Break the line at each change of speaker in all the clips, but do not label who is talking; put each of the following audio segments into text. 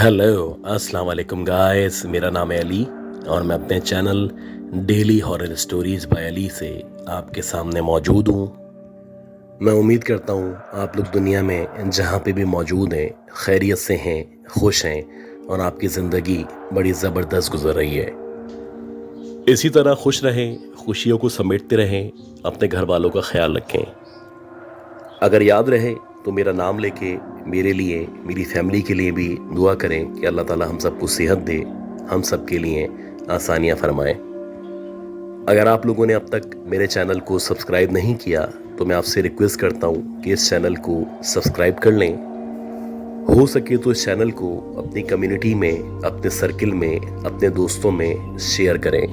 Hello अस्सलाम वालेकुम guys, मेरा नाम है अली और मैं अपने channel daily horror stories by Ali से आपके सामने मौजूद हूँ। मैं उम्मीद करता हूँ आप लोग दुनिया में जहाँ पे भी मौजूद हैं खैरियत से हैं, खुश हैं और आपकी ज़िंदगी बड़ी ज़बरदस्त गुजर रही है। इसी तरह खुश रहें, खुशियों को समेटते रहें, अपने घर वालों का ख्याल रखें। अगर याद रहे तो मेरा नाम लेके मेरे लिए, मेरी फैमिली के लिए भी दुआ करें कि अल्लाह ताला हम सबको सेहत दे, हम सब के लिए आसानियाँ फरमाए। अगर आप लोगों ने अब तक मेरे चैनल को सब्सक्राइब नहीं किया तो मैं आपसे रिक्वेस्ट करता हूँ कि इस चैनल को सब्सक्राइब कर लें। हो सके तो इस चैनल को अपनी कम्युनिटी में, अपने सर्किल में, अपने दोस्तों में शेयर करें।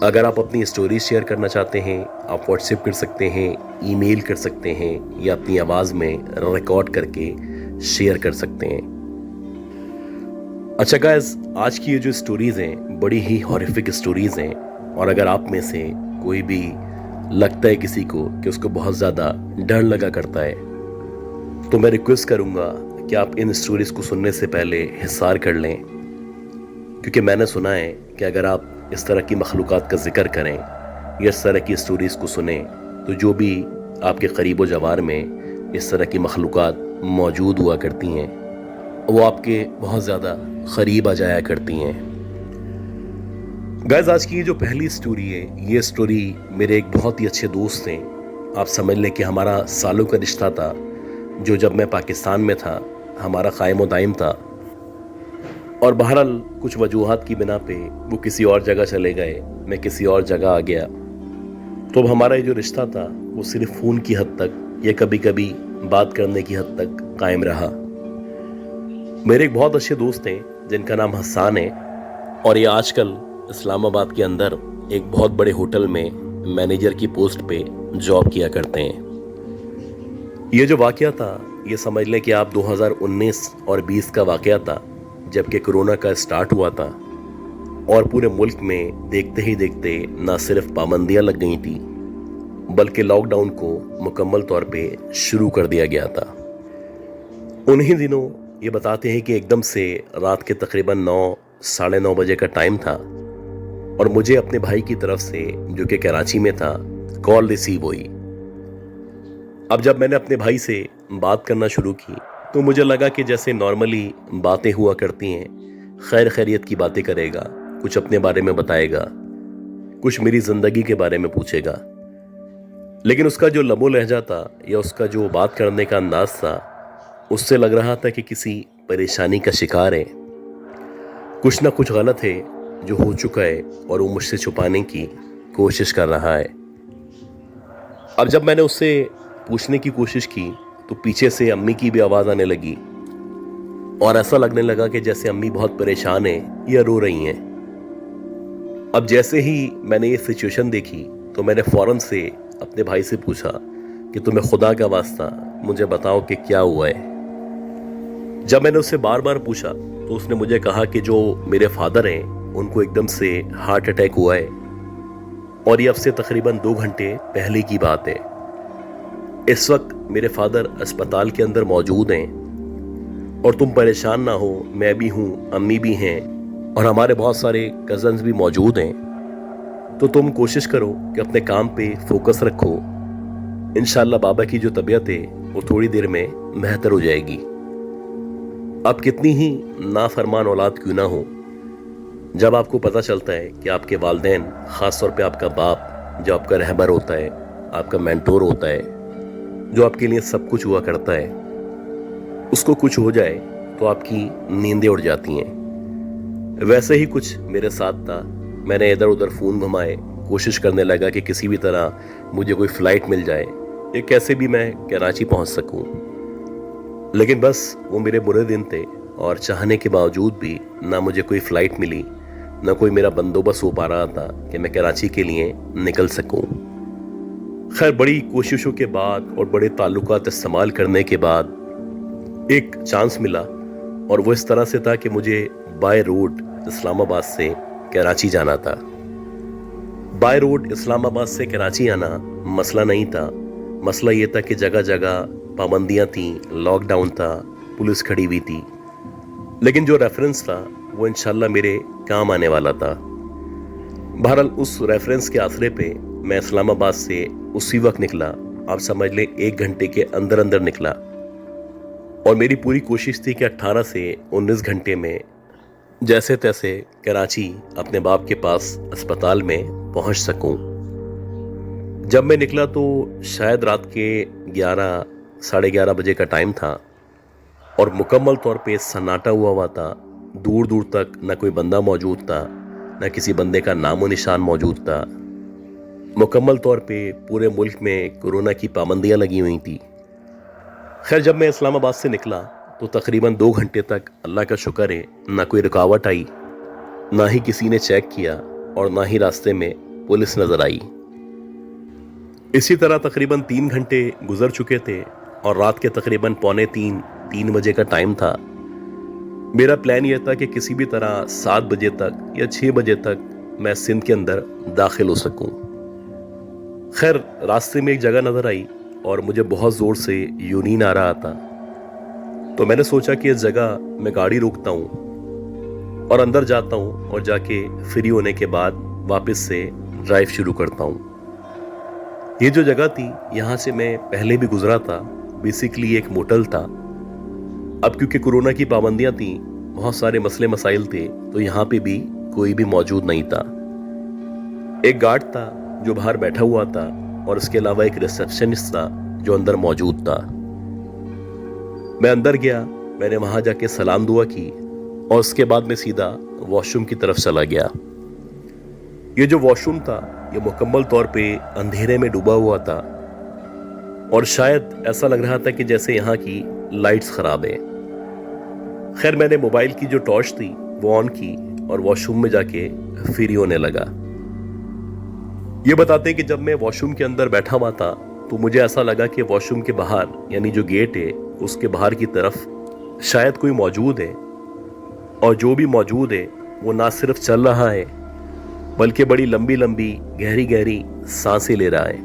अगर आप अपनी स्टोरी शेयर करना चाहते हैं, आप व्हाट्सएप कर सकते हैं, ईमेल कर सकते हैं या अपनी आवाज़ में रिकॉर्ड करके शेयर कर सकते हैं। अच्छा गाइस, आज की ये जो स्टोरीज़ हैं बड़ी ही हॉरिफिक स्टोरीज़ हैं और अगर आप में से कोई भी लगता है किसी को कि उसको बहुत ज़्यादा डर लगा करता है तो मैं रिक्वेस्ट करूँगा कि आप इन स्टोरीज़ को सुनने से पहले हिसार कर लें, क्योंकि मैंने सुना है कि अगर आप इस तरह की मखलूक़ात का जिक्र करें या इस तरह की स्टोरीज़ को सुने तो जो भी आपके करीब व जवार में इस तरह की मखलूक़ात मौजूद हुआ करती हैं वो आपके बहुत ज़्यादा करीब आ जाया करती हैं। गाइस, आज की ये जो पहली स्टोरी है, ये स्टोरी मेरे एक बहुत ही अच्छे दोस्त हैं। आप समझ लें कि हमारा सालों का रिश्ता था, जो जब मैं पाकिस्तान में था हमारा कायम व दायम था और बहरहाल कुछ वजूहात की बिना पे वो किसी और जगह चले गए, मैं किसी और जगह आ गया। तो अब हमारा ये जो रिश्ता था वो सिर्फ फ़ोन की हद तक या कभी कभी बात करने की हद तक कायम रहा। मेरे एक बहुत अच्छे दोस्त हैं जिनका नाम हसन है और ये आजकल इस्लामाबाद के अंदर एक बहुत बड़े होटल में मैनेजर की पोस्ट पे जॉब किया करते हैं। ये जो वाक़या था ये समझ लें कि आप 2019 और 20 का वाक़या था, जबकि कोरोना का स्टार्ट हुआ था और पूरे मुल्क में देखते ही देखते ना सिर्फ पाबंदियां लग गई थी बल्कि लॉकडाउन को मुकम्मल तौर पे शुरू कर दिया गया था। उन्हीं दिनों ये बताते हैं कि एकदम से रात के तकरीबन 9, साढ़े 9 बजे का टाइम था और मुझे अपने भाई की तरफ से, जो कि कराची में था, कॉल रिसीव हुई। अब जब मैंने अपने भाई से बात करना शुरू की तो मुझे लगा कि जैसे नॉर्मली बातें हुआ करती हैं, खैर खैरियत की बातें करेगा, कुछ अपने बारे में बताएगा, कुछ मेरी ज़िंदगी के बारे में पूछेगा, लेकिन उसका जो लबो लहजा था या उसका जो बात करने का अंदाज था उससे लग रहा था कि किसी परेशानी का शिकार है, कुछ ना कुछ गलत है जो हो चुका है और वो मुझसे छुपाने की कोशिश कर रहा है। अब जब मैंने उससे पूछने की कोशिश की तो पीछे से अम्मी की भी आवाज़ आने लगी और ऐसा लगने लगा कि जैसे अम्मी बहुत परेशान है या रो रही हैं। अब जैसे ही मैंने ये सिचुएशन देखी तो मैंने फ़ौरन से अपने भाई से पूछा कि तुम्हें खुदा का वास्ता मुझे बताओ कि क्या हुआ है। जब मैंने उससे बार बार पूछा तो उसने मुझे कहा कि जो मेरे फादर हैं उनको एकदम से हार्ट अटैक हुआ है और ये अब से तकरीबन 2 घंटे पहले की बात है। इस वक्त मेरे फादर अस्पताल के अंदर मौजूद हैं और तुम परेशान ना हो, मैं भी हूँ, अम्मी भी हैं और हमारे बहुत सारे कज़न्स भी मौजूद हैं। तो तुम कोशिश करो कि अपने काम पे फोकस रखो, इंशाल्लाह बाबा की जो तबीयत है वो थोड़ी देर में बेहतर हो जाएगी। आप कितनी ही नाफरमान औलाद क्यों ना हो, जब आपको पता चलता है कि आपके वालिदैन, ख़ास तौर पे आपका बाप जो आपका रहबर होता है, आपका मेंटोर होता है, जो आपके लिए सब कुछ हुआ करता है, उसको कुछ हो जाए तो आपकी नींदें उड़ जाती हैं। वैसे ही कुछ मेरे साथ था। मैंने इधर उधर फ़ोन घुमाए, कोशिश करने लगा कि किसी भी तरह मुझे कोई फ़्लाइट मिल जाए या कैसे भी मैं कराची पहुंच सकूं। लेकिन बस वो मेरे बुरे दिन थे और चाहने के बावजूद भी ना मुझे कोई फ़्लाइट मिली, ना कोई मेरा बंदोबस्त हो पा रहा था कि मैं कराची के लिए निकल सकूं। खैर, बड़ी कोशिशों के बाद और बड़े ताल्लुकात इस्तेमाल करने के बाद एक चांस मिला और वो इस तरह से था कि मुझे बाय रोड इस्लामाबाद से कराची जाना था। बाय रोड इस्लामाबाद से कराची आना मसला नहीं था। मसला ये था कि जगह जगह पाबंदियां थीं, लॉकडाउन था, पुलिस खड़ी हुई थी लेकिन जो रेफरेंस था वो इंशाल्लाह मेरे काम आने वाला था। बहरहाल उस रेफरेंस के आसरे पे मैं इस्लामाबाद से उसी वक्त निकला, आप समझ लें 1 घंटे के अंदर अंदर निकला, और मेरी पूरी कोशिश थी कि 18 से 19 घंटे में जैसे तैसे कराची अपने बाप के पास अस्पताल में पहुंच सकूं। जब मैं निकला तो शायद रात के 11 साढ़े 11 बजे का टाइम था और मुकम्मल तौर पे सन्नाटा हुआ था। दूर दूर तक न कोई बंदा मौजूद था, न किसी बंदे का नामो निशान मौजूद था। मुकम्मल तौर पे पूरे मुल्क में कोरोना की पाबंदियां लगी हुई थी। खैर जब मैं इस्लामाबाद से निकला तो तकरीबन 2 घंटे तक अल्लाह का शुक्र है ना कोई रुकावट आई, ना ही किसी ने चेक किया और ना ही रास्ते में पुलिस नजर आई। इसी तरह तकरीबन 3 घंटे गुजर चुके थे और रात के तकरीबन 2:45-3 बजे का टाइम था। मेरा प्लान यह था कि किसी भी तरह 7 बजे तक या 6 बजे तक मैं सिंध के अंदर दाखिल हो सकूं। खैर रास्ते में एक जगह नजर आई और मुझे बहुत जोर से यूरिन आ रहा था, तो मैंने सोचा कि इस जगह मैं गाड़ी रोकता हूँ और अंदर जाता हूँ और जाके फ्री होने के बाद वापस से ड्राइव शुरू करता हूँ। ये जो जगह थी यहाँ से मैं पहले भी गुजरा था, बेसिकली एक मोटल था। अब क्योंकि कोरोना की पाबंदियां थी, बहुत सारे मसले मसाइल थे, तो यहाँ पे भी कोई भी मौजूद नहीं था। एक गार्ड था जो बाहर बैठा हुआ था और इसके अलावा एक रिसेप्शनिस्ट था जो अंदर मौजूद था। मैं अंदर गया, मैंने वहां जाके सलाम दुआ की और उसके बाद मैं सीधा वॉशरूम की तरफ चला गया। ये जो वॉशरूम था ये मुकम्मल तौर पे अंधेरे में डूबा हुआ था और शायद ऐसा लग रहा था कि जैसे यहाँ की लाइट्स खराब है। खैर मैंने मोबाइल की जो टॉर्च थी वो ऑन की और वॉशरूम में जाके फ्री होने लगा। ये बताते हैं कि जब मैं वॉशरूम के अंदर बैठा हुआ था तो मुझे ऐसा लगा कि वॉशरूम के बाहर यानी जो गेट है उसके बाहर की तरफ शायद कोई मौजूद है, और जो भी मौजूद है वो ना सिर्फ चल रहा है बल्कि बड़ी लंबी लंबी गहरी गहरी सांसें ले रहा है।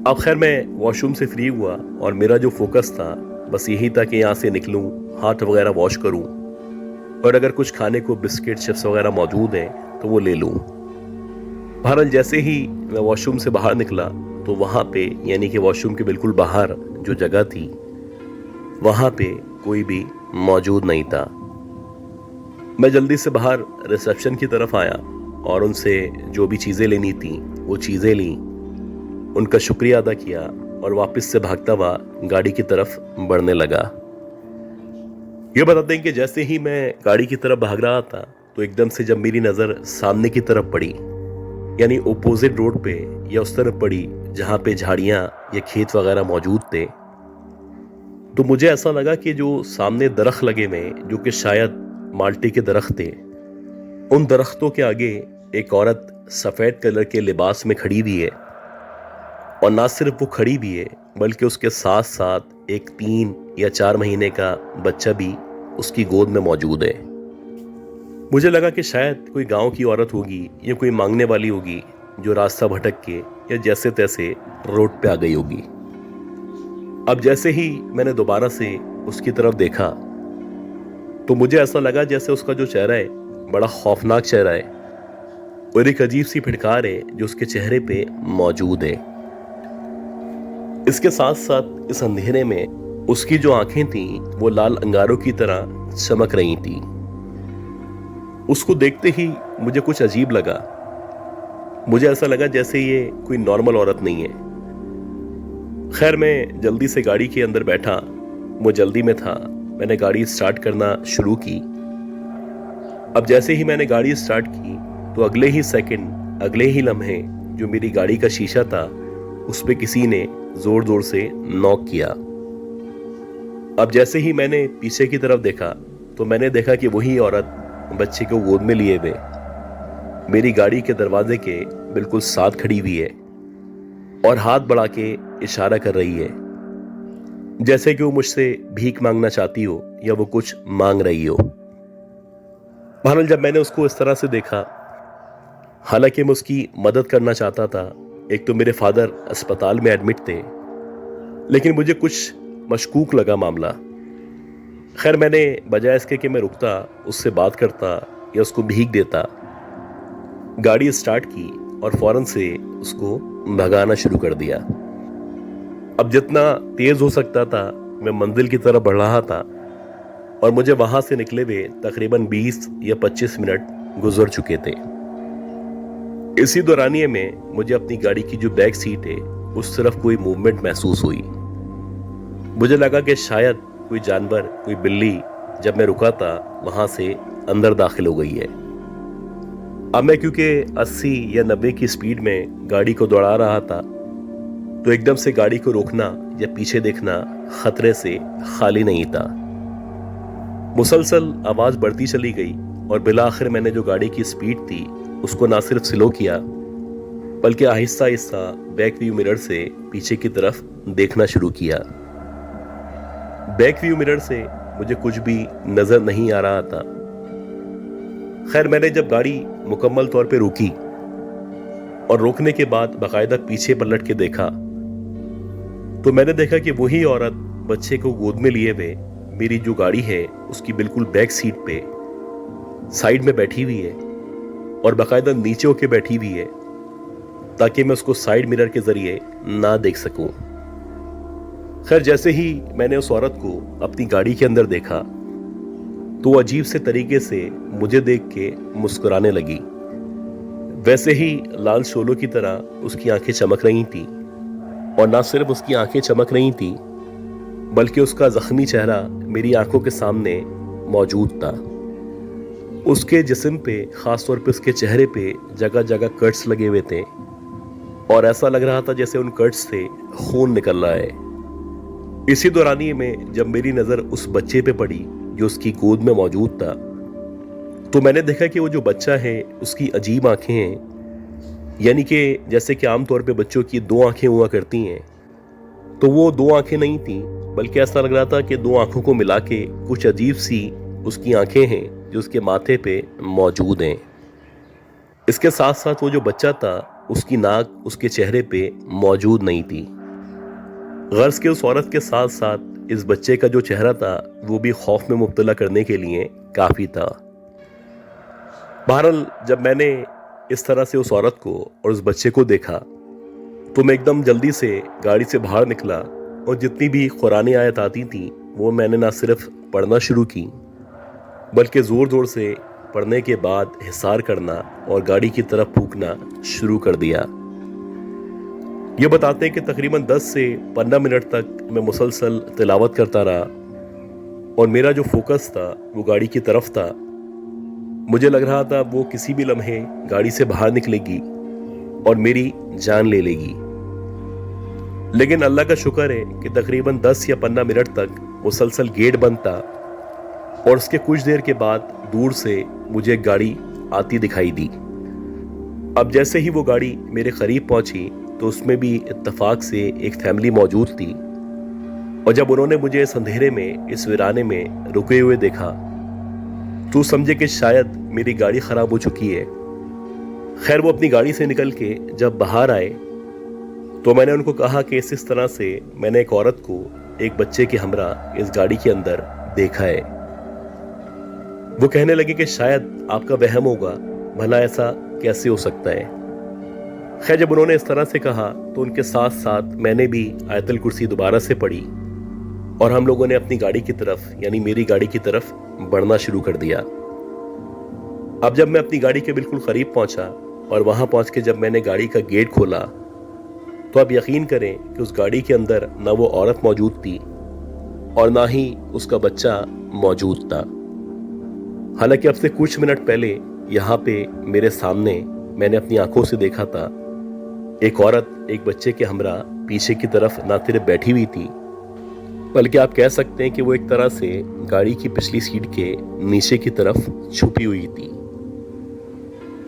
अब खैर मैं वॉशरूम से फ्री हुआ और मेरा जो फोकस था बस यही था कि यहाँ से निकलूं, हाथ वगैरह वॉश करूं और अगर कुछ खाने को बिस्किट चिप्स वगैरह मौजूद हैं तो वो ले लूं। बहरहाल जैसे ही मैं वॉशरूम से बाहर निकला तो वहाँ पे यानी कि वॉशरूम के बिल्कुल बाहर जो जगह थी वहाँ पे कोई भी मौजूद नहीं था। मैं जल्दी से बाहर रिसेप्शन की तरफ आया और उनसे जो भी चीज़ें लेनी थी वो चीज़ें ली, उनका शुक्रिया अदा किया और वापस से भागता हुआ गाड़ी की तरफ बढ़ने लगा। ये बताते हैं कि जैसे ही मैं गाड़ी की तरफ भाग रहा था तो एकदम से जब मेरी नज़र सामने की तरफ पड़ी यानी ओपोजिट रोड पे या उस तरफ पड़ी जहाँ पे झाड़ियाँ या खेत वगैरह मौजूद थे, तो मुझे ऐसा लगा कि जो सामने दरख्त लगे हुए जो कि शायद माल्टे के दरख्त थे, उन दरख्तों के आगे एक औरत सफ़ेद कलर के लिबास में खड़ी हुई है और ना सिर्फ वो खड़ी भी है बल्कि उसके साथ साथ एक 3 या 4 महीने का बच्चा भी उसकी गोद में मौजूद है। मुझे लगा कि शायद कोई गांव की औरत होगी या कोई मांगने वाली होगी जो रास्ता भटक के या जैसे तैसे रोड पे आ गई होगी। अब जैसे ही मैंने दोबारा से उसकी तरफ देखा तो मुझे ऐसा लगा जैसे उसका जो चेहरा है बड़ा खौफनाक चेहरा है और एक अजीब सी फिटकार है जो उसके चेहरे पे मौजूद है। इसके साथ साथ इस अंधेरे में उसकी जो आंखें थीं वो लाल अंगारों की तरह चमक रही थी। उसको देखते ही मुझे कुछ अजीब लगा। मुझे ऐसा लगा जैसे ये कोई नॉर्मल औरत नहीं है। खैर मैं जल्दी से गाड़ी के अंदर बैठा, वो जल्दी में था, मैंने गाड़ी स्टार्ट करना शुरू की। अब जैसे ही मैंने गाड़ी स्टार्ट की तो अगले ही सेकंड, अगले ही लम्हे जो मेरी गाड़ी का शीशा था उस पे किसी ने जोर जोर से नॉक किया। अब जैसे ही मैंने पीछे की तरफ देखा तो मैंने देखा कि वही औरत बच्चे को गोद में लिए हुए मेरी गाड़ी के दरवाजे के बिल्कुल साथ खड़ी हुई है और हाथ बढ़ा के इशारा कर रही है जैसे कि वो मुझसे भीख मांगना चाहती हो या वो कुछ मांग रही हो। बहरहाल जब मैंने उसको इस तरह से देखा, हालांकि मैं उसकी मदद करना चाहता था, एक तो मेरे फादर अस्पताल में एडमिट थे, लेकिन मुझे कुछ मशकूक लगा मामला। खैर मैंने बजाय इसके कि मैं रुकता, उससे बात करता या उसको भीख देता, गाड़ी स्टार्ट की और फौरन से उसको भगाना शुरू कर दिया। अब जितना तेज हो सकता था मैं मंजिल की तरफ बढ़ रहा था और मुझे वहां से निकले हुए तकरीबन 20 या 25 मिनट गुजर चुके थे। इसी दौरानिये में मुझे अपनी गाड़ी की जो बैक सीट है उस तरफ कोई मूवमेंट महसूस हुई। मुझे लगा कि शायद कोई जानवर, कोई बिल्ली जब मैं रुका था वहां से अंदर दाखिल हो गई है। अब मैं क्योंकि 80 या 90 की स्पीड में गाड़ी को दौड़ा रहा था तो एकदम से गाड़ी को रोकना या पीछे देखना खतरे से खाली नहीं था। मुसलसल आवाज बढ़ती चली गई और बिला आखिर मैंने जो गाड़ी की स्पीड थी उसको ना सिर्फ स्लो किया बल्कि Aahista Aahista back view mirror से पीछे की तरफ देखना शुरू किया। बैक व्यू मिरर से मुझे कुछ भी नजर नहीं आ रहा था। खैर मैंने जब गाड़ी मुकम्मल तौर पे रोकी और रोकने के बाद बाकायदा पीछे पलट के देखा तो मैंने देखा कि वही औरत बच्चे को गोद में लिए हुए मेरी जो गाड़ी है उसकी बिल्कुल बैक सीट पे साइड में बैठी हुई है और बाकायदा नीचे होके बैठी हुई है ताकि मैं उसको साइड मिरर के जरिए ना देख सकूं। खैर जैसे ही मैंने उस औरत को अपनी गाड़ी के अंदर देखा तो वो अजीब से तरीके से मुझे देख के मुस्कुराने लगी। वैसे ही लाल शोलों की तरह उसकी आंखें चमक रही थी और ना सिर्फ उसकी आंखें चमक रही थी बल्कि उसका जख्मी चेहरा मेरी आंखों के सामने मौजूद था। उसके जिस्म पे, खास तौर पे उसके चेहरे पे जगह जगह कट्स लगे हुए थे और ऐसा लग रहा था जैसे उन कट्स से खून निकल रहा है। इसी दौरानिये में जब मेरी नजर उस बच्चे पे पड़ी जो उसकी गोद में मौजूद था तो मैंने देखा कि वो जो बच्चा है उसकी अजीब आंखें हैं, यानी कि जैसे कि आमतौर पे बच्चों की 2 आंखें हुआ करती हैं तो वो 2 आंखें नहीं थी बल्कि ऐसा लग रहा था कि 2 आंखों को मिला के कुछ अजीब सी उसकी आंखें हैं जो उसके माथे पे मौजूद हैं। इसके साथ साथ वो जो बच्चा था उसकी नाक उसके चेहरे पे मौजूद नहीं थी। गर्ज के उस औरत के साथ साथ इस बच्चे का जो चेहरा था वो भी खौफ में मुब्तला करने के लिए काफी था। बहरहाल जब मैंने इस तरह से उस औरत को और उस बच्चे को देखा तो मैं एकदम जल्दी से गाड़ी से बाहर निकला और जितनी भी कुरानी आयत आती थी वो मैंने ना सिर्फ पढ़ना शुरू की बल्कि ज़ोर ज़ोर से पढ़ने के बाद हिसार करना और गाड़ी की तरफ फूंकना शुरू कर दिया। ये बताते हैं कि तकरीबन 10 से 15 मिनट तक मैं मुसलसल तिलावत करता रहा और मेरा जो फोकस था वो गाड़ी की तरफ था। मुझे लग रहा था वो किसी भी लम्हे गाड़ी से बाहर निकलेगी और मेरी जान ले लेगी। लेकिन अल्लाह का शुक्र है कि तकरीबन 10 या 15 मिनट तक मुसलसल गेट बंद था और उसके कुछ देर के बाद दूर से मुझे एक गाड़ी आती दिखाई दी। अब जैसे ही वो गाड़ी मेरे करीब पहुंची तो उसमें भी इत्तेफाक से एक फैमिली मौजूद थी और जब उन्होंने मुझे इस अंधेरे में, इस वीराने में रुके हुए देखा तो समझे कि शायद मेरी गाड़ी खराब हो चुकी है। खैर वो अपनी गाड़ी से निकल के जब बाहर आए तो मैंने उनको कहा कि इस तरह से मैंने एक औरत को एक बच्चे के हमरा इस गाड़ी के अंदर देखा है। वो कहने लगे कि शायद आपका वहम होगा, भला ऐसा कैसे हो सकता है। खैर जब उन्होंने इस तरह से कहा तो उनके साथ साथ मैंने भी आयतल कुर्सी दोबारा से पढ़ी और हम लोगों ने अपनी गाड़ी की तरफ, यानी मेरी गाड़ी की तरफ बढ़ना शुरू कर दिया। अब जब मैं अपनी गाड़ी के बिल्कुल करीब पहुंचा और वहां पहुंच के जब मैंने गाड़ी का गेट खोला तो आप यकीन करें कि उस गाड़ी के अंदर ना वो औरत मौजूद थी और ना ही उसका बच्चा मौजूद था। हालांकि अब से कुछ मिनट पहले यहाँ पे मेरे सामने मैंने अपनी आंखों से देखा था एक औरत एक बच्चे के हमरा पीछे की तरफ ना सिर्फ बैठी हुई थी बल्कि आप कह सकते हैं कि वो एक तरह से गाड़ी की पिछली सीट के नीचे की तरफ छुपी हुई थी।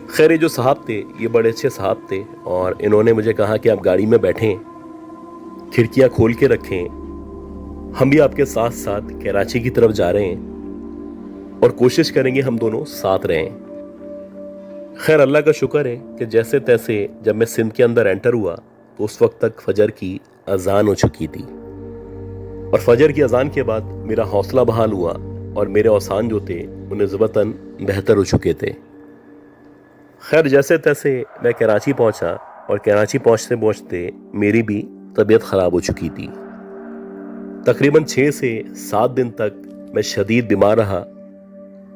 खैर ये जो साहब थे ये बड़े अच्छे साहब थे और इन्होंने मुझे कहा कि आप गाड़ी में बैठें, खिड़कियां खोल के रखें, हम भी आपके साथ साथ कराची की तरफ जा रहे हैं और कोशिश करेंगे हम दोनों साथ रहें। खैर अल्लाह का शुक्र है कि जैसे तैसे जब मैं सिंध के अंदर एंटर हुआ तो उस वक्त तक फजर की अजान हो चुकी थी اور فجر کی اذان کے بعد میرا حوصلہ بحال ہوا اور میرے اوسان جو تھے وہ نسبتاً بہتر ہو چکے تھے۔ خیر جیسے تیسے میں کراچی پہنچا اور کراچی پہنچتے پہنچتے میری بھی طبیعت خراب ہو چکی تھی۔ تقریباً 6 سے 7 دن تک میں شدید بیمار رہا،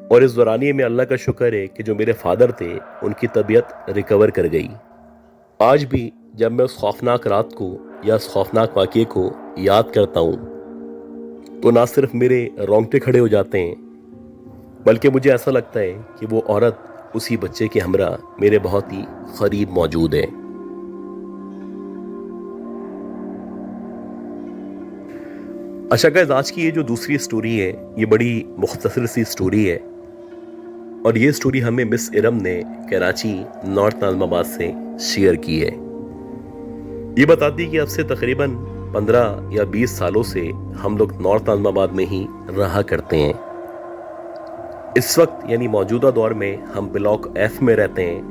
اور اس دورانیے میں اللہ کا شکر ہے کہ جو میرے فادر تھے ان کی طبیعت ریکور کر گئی۔ آج بھی جب میں اس خوفناک رات کو یا اس خوفناک واقعے کو یاد کرتا ہوں تو نہ صرف میرے رونگٹے کھڑے ہو جاتے ہیں، بلکہ مجھے ایسا لگتا ہے کہ وہ عورت اسی بچے کے ہمراہ میرے بہت ہی قریب موجود ہے۔ اچھا گائز، آج کی یہ جو دوسری سٹوری ہے یہ بڑی مختصر سی سٹوری ہے، اور یہ سٹوری ہمیں مس ارم نے کراچی نارتھ ناظم آباد سے شیئر کی ہے۔ یہ بتاتی ہے کہ اب سے تقریباً 15 یا 20 سالوں سے ہم لوگ نارتھ ناظم آباد میں ہی رہا کرتے ہیں۔ اس وقت یعنی موجودہ دور میں ہم بلاک ایف میں رہتے ہیں،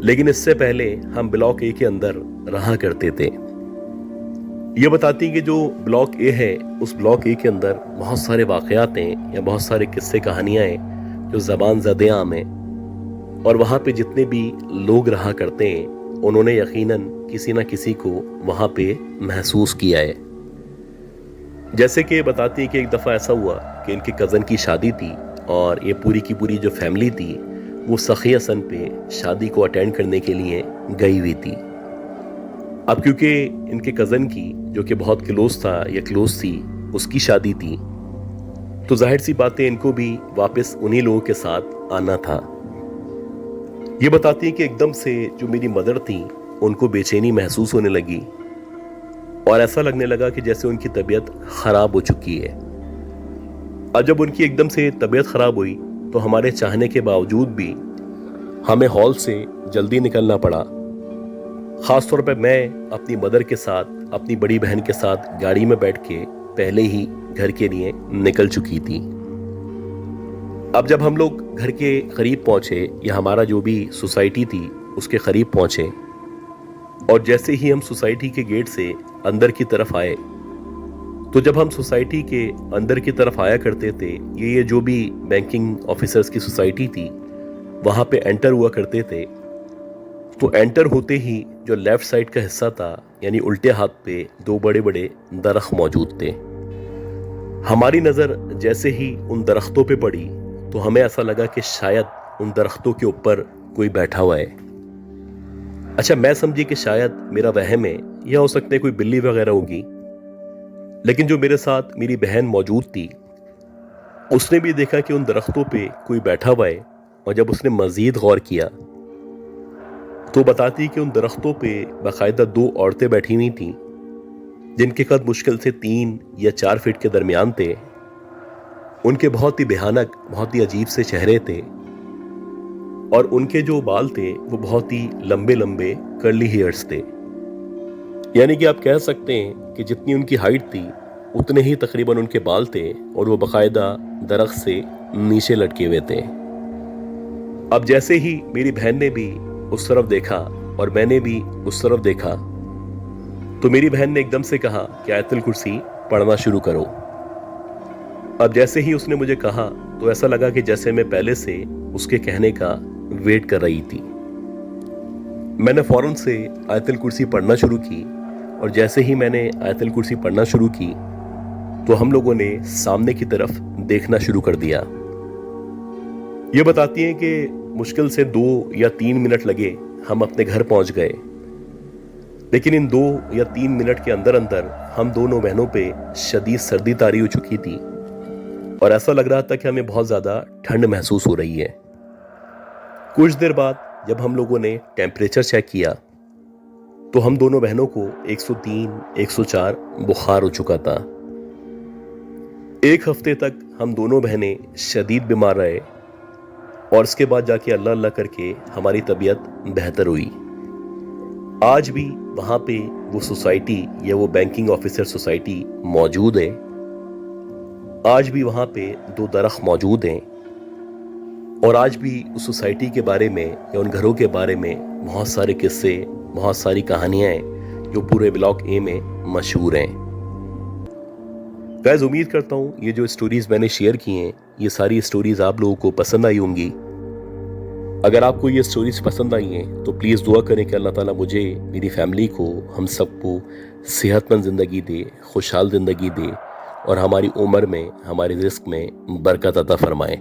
لیکن اس سے پہلے ہم بلاک اے کے اندر رہا کرتے تھے۔ یہ بتاتی ہیں کہ جو بلاک اے ہے اس بلاک اے کے اندر بہت سارے واقعات ہیں یا بہت سارے قصے کہانیاں ہیں جو زبان زد عام ہیں، اور وہاں پہ جتنے بھی لوگ رہا کرتے ہیں انہوں نے یقیناً کسی نہ کسی کو وہاں پہ محسوس کیا ہے۔ جیسے کہ بتاتی ہیں کہ ایک دفعہ ایسا ہوا کہ ان کے کزن کی شادی تھی، اور یہ پوری کی پوری جو فیملی تھی وہ سخی حسن پہ شادی کو اٹینڈ کرنے کے لیے گئی ہوئی تھی۔ اب کیونکہ ان کے کزن کی جو کہ بہت کلوز تھا یا کلوز تھی اس کی شادی تھی، تو ظاہر سی باتیں ان کو بھی واپس انہی لوگوں کے ساتھ آنا تھا۔ یہ بتاتی ہیں کہ ایک دم سے جو میری مدر تھی ان کو بے چینی محسوس ہونے لگی، اور ایسا لگنے لگا کہ جیسے ان کی طبیعت خراب ہو چکی ہے۔ اور جب ان کی ایک دم سے طبیعت خراب ہوئی تو ہمارے چاہنے کے باوجود بھی ہمیں ہال سے جلدی نکلنا پڑا۔ خاص طور پہ میں اپنی مدر کے ساتھ اپنی بڑی بہن کے ساتھ گاڑی میں بیٹھ کے پہلے ہی گھر کے لیے نکل چکی تھی۔ اب جب ہم لوگ گھر کے قریب پہنچے یا ہمارا جو بھی سوسائٹی تھی اس کے قریب پہنچے، اور جیسے ہی ہم سوسائٹی کے گیٹ سے اندر کی طرف آئے، تو جب ہم سوسائٹی کے اندر کی طرف آیا کرتے تھے، یہ جو بھی بینکنگ آفیسرز کی سوسائٹی تھی وہاں پہ انٹر ہوا کرتے تھے، تو انٹر ہوتے ہی جو لیفٹ سائڈ کا حصہ تھا یعنی الٹے ہاتھ پہ 2 بڑے بڑے درخت موجود تھے۔ ہماری نظر جیسے ہی ان درختوں پہ پڑی تو ہمیں ایسا لگا کہ شاید ان درختوں کے اوپر کوئی بیٹھا ہوا ہے۔ اچھا میں سمجھی کہ شاید میرا وہم ہے یا ہو سکتا ہے کوئی بلی وغیرہ ہوگی، لیکن جو میرے ساتھ میری بہن موجود تھی اس نے بھی دیکھا کہ ان درختوں پہ کوئی بیٹھا ہوا ہے، اور جب اس نے مزید غور کیا تو بتاتی کہ ان درختوں پہ باقاعدہ 2 عورتیں بیٹھی ہوئی تھیں جن کے قد مشکل سے 3 یا 4 فٹ کے درمیان تھے۔ ان کے بہت ہی بھیانک، بہت ہی عجیب سے چہرے تھے، اور ان کے جو بال تھے وہ بہت ہی لمبے لمبے کرلی ہیئرز تھے، یعنی کہ آپ کہہ سکتے ہیں کہ جتنی ان کی ہائٹ تھی اتنے ہی تقریباً ان کے بال تھے، اور وہ باقاعدہ درخت سے نیچے لٹکے ہوئے تھے۔ اب جیسے ہی میری بہن نے بھی اس طرف دیکھا اور میں نے بھی اس طرف دیکھا تو میری بہن نے ایک دم سے کہا کہ آیت الکرسی پڑھنا شروع کرو۔ اب جیسے ہی اس نے مجھے کہا تو ایسا لگا کہ جیسے میں پہلے سے اس کے کہنے کا ویٹ کر رہی تھی۔ میں نے فوراً سے آیت الکرسی پڑھنا شروع کی، اور جیسے ہی میں نے آیت الکرسی پڑھنا شروع کی تو ہم لوگوں نے سامنے کی طرف دیکھنا شروع کر دیا۔ یہ بتاتی ہیں کہ مشکل سے 2 یا 3 منٹ لگے ہم اپنے گھر پہنچ گئے، لیکن ان 2 یا 3 منٹ کے اندر اندر ہم دونوں بہنوں پہ شدید سردی طاری ہو چکی تھی، اور ایسا لگ رہا تھا کہ ہمیں بہت زیادہ ٹھنڈ محسوس ہو رہی ہے۔ کچھ دیر بعد جب ہم لوگوں نے ٹیمپریچر چیک کیا تو ہم دونوں بہنوں کو 103 104 بخار ہو چکا تھا۔ 1 ہفتے تک ہم دونوں بہنیں شدید بیمار رہے، اور اس کے بعد جا کے اللہ اللہ کر کے ہماری طبیعت بہتر ہوئی۔ آج بھی وہاں پہ وہ سوسائٹی یا وہ بینکنگ آفیسر سوسائٹی موجود ہے، آج بھی وہاں پہ 2 درخت موجود ہیں، اور آج بھی اس سوسائٹی کے بارے میں یا ان گھروں کے بارے میں بہت سارے قصے، بہت ساری کہانیاں ہیں جو پورے بلاک اے میں مشہور ہیں۔ گائز امید کرتا ہوں یہ جو اسٹوریز میں نے شیئر کی ہیں یہ ساری اسٹوریز آپ لوگوں کو پسند آئی ہوں گی. اگر آپ کو یہ اسٹوریز پسند آئی ہیں تو پلیز دعا کریں کہ اللہ تعالیٰ مجھے، میری فیملی کو، ہم سب کو صحت مند زندگی دے، خوشحال زندگی دے اور ہماری عمر میں، ہمارے رزق میں برکت عطا فرمائے.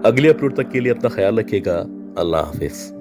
اگلے اپلوڈ تک کے لیے اپنا خیال رکھیے گا. اللہ حافظ.